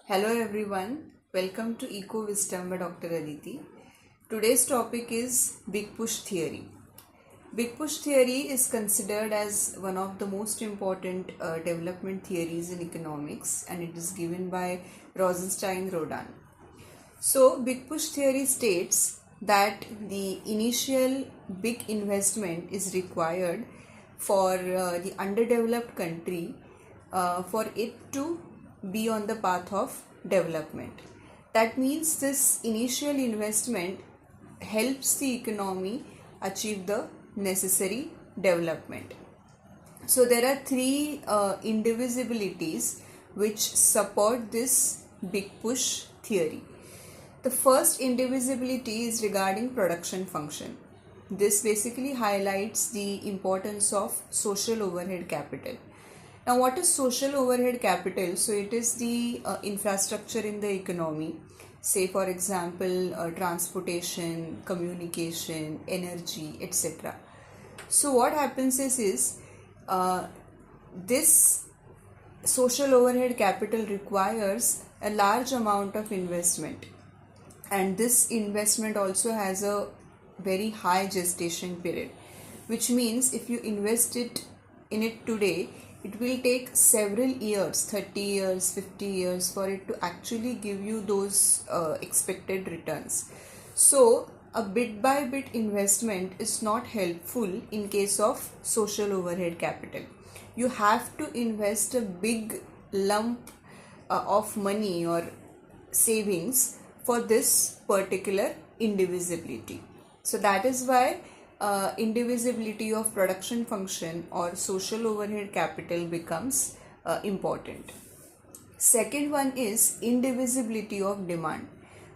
Hello everyone, welcome to Eco Wisdom by Dr. Aditi. Today's topic is Big Push Theory. Big Push Theory is considered as one of the most important development theories in economics, and it is given by Rosenstein-Rodan. So, Big Push Theory states that the initial big investment is required for the underdeveloped country for it to be on the path of development. That means this initial investment helps the economy achieve the necessary development. So there are three indivisibilities which support this big push theory. The first indivisibility is regarding production function. This basically highlights the importance of social overhead capital. Now, what is social overhead capital? So, it is the infrastructure in the economy, say for example, transportation, communication, energy, etc. So, what happens is this social overhead capital requires a large amount of investment, and this investment also has a very high gestation period, which means if you invest in it today, it will take several years, 30 years, 50 years for it to actually give you those expected returns. So a bit by bit investment is not helpful in case of social overhead capital. You have to invest a big lump of money or savings for this particular indivisibility. So that is why indivisibility of production function or social overhead capital becomes important. Second one is indivisibility of demand,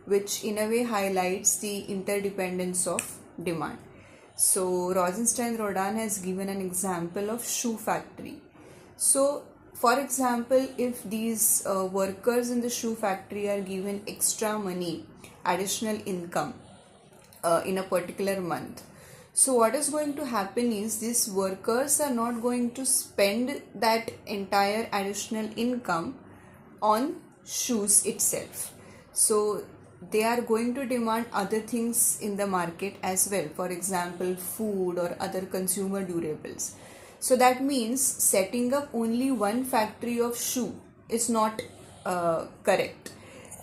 which in a way highlights the interdependence of demand. So Rosenstein-Rodan has given an example of shoe factory. So for example, if these workers in the shoe factory are given extra money, additional income in a particular month, so what is going to happen is these workers are not going to spend that entire additional income on shoes itself. So they are going to demand other things in the market as well, for example food or other consumer durables. So that means setting up only one factory of shoe is not correct.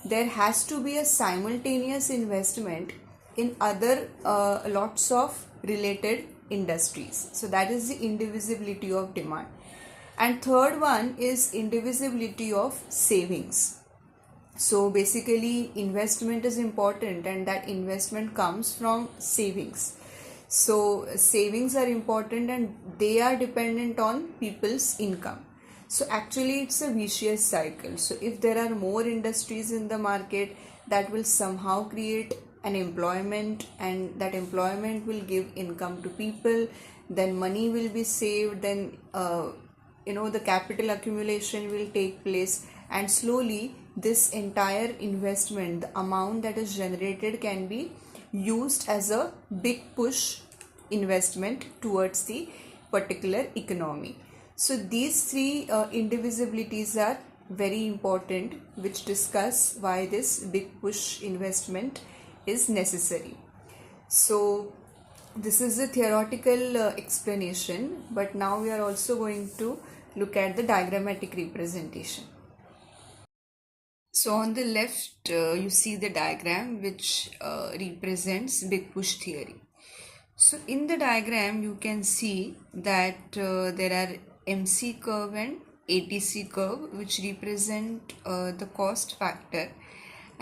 There has to be a simultaneous investment in other lots of related industries. So that is the indivisibility of demand. And third one is indivisibility of savings. So basically investment is important, and that investment comes from savings. So savings are important and they are dependent on people's income. So actually it's a vicious cycle. So if there are more industries in the market, that will somehow create an employment, and that employment will give income to people, then money will be saved, then the capital accumulation will take place, and slowly this entire investment, the amount that is generated, can be used as a big push investment towards the particular economy. So these three indivisibilities are very important, which discuss why this big push investment is necessary. So this is a theoretical explanation, but now we are also going to look at the diagrammatic representation. So on the left you see the diagram which represents big push theory. So in the diagram you can see that there are MC curve and ATC curve, which represent the cost factor,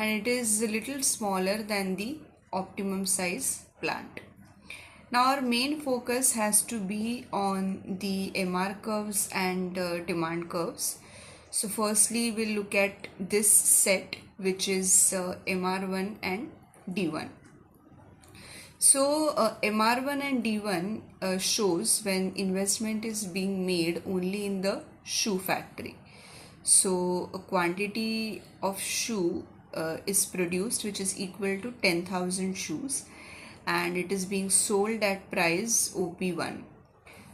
and it is a little smaller than the optimum size plant. Now our main focus has to be on the MR curves and demand curves. So firstly we'll look at this set, which is MR1 and D1. So MR1 and D1 shows when investment is being made only in the shoe factory. So a quantity of shoe is produced which is equal to 10,000 shoes, and it is being sold at price OP1.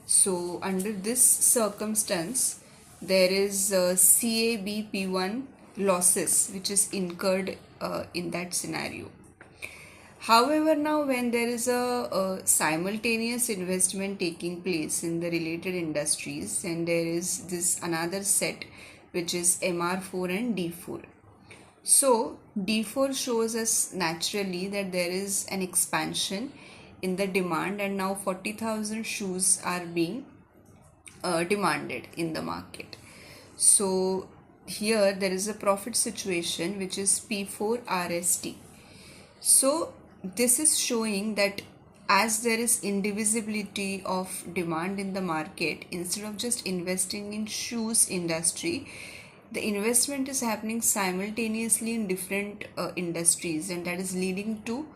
So under this circumstance, there is CABP1 losses which is incurred in that scenario. However, now when there is a simultaneous investment taking place in the related industries, and there is this another set which is MR4 and D4. So D4 shows us naturally that there is an expansion in the demand, and now 40,000 shoes are being demanded in the market. So here there is a profit situation which is P4 RST. So this is showing that as there is indivisibility of demand in the market, instead of just investing in shoes industry, the investment is happening simultaneously in different industries, and that is leading to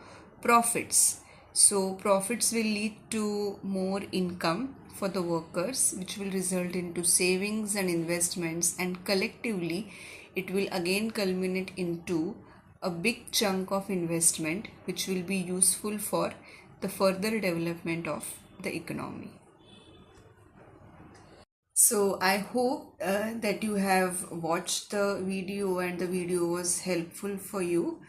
profits. So profits will lead to more income for the workers, which will result into savings and investments, and collectively it will again culminate into a big chunk of investment which will be useful for the further development of the economy. So I hope that you have watched the video and the video was helpful for you,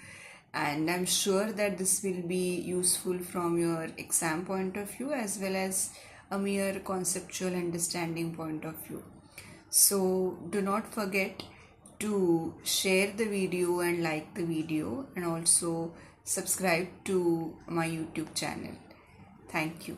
and I'm sure that this will be useful from your exam point of view as well as a mere conceptual understanding point of view. So do not forget to share the video and like the video, and also subscribe to my YouTube channel. Thank you.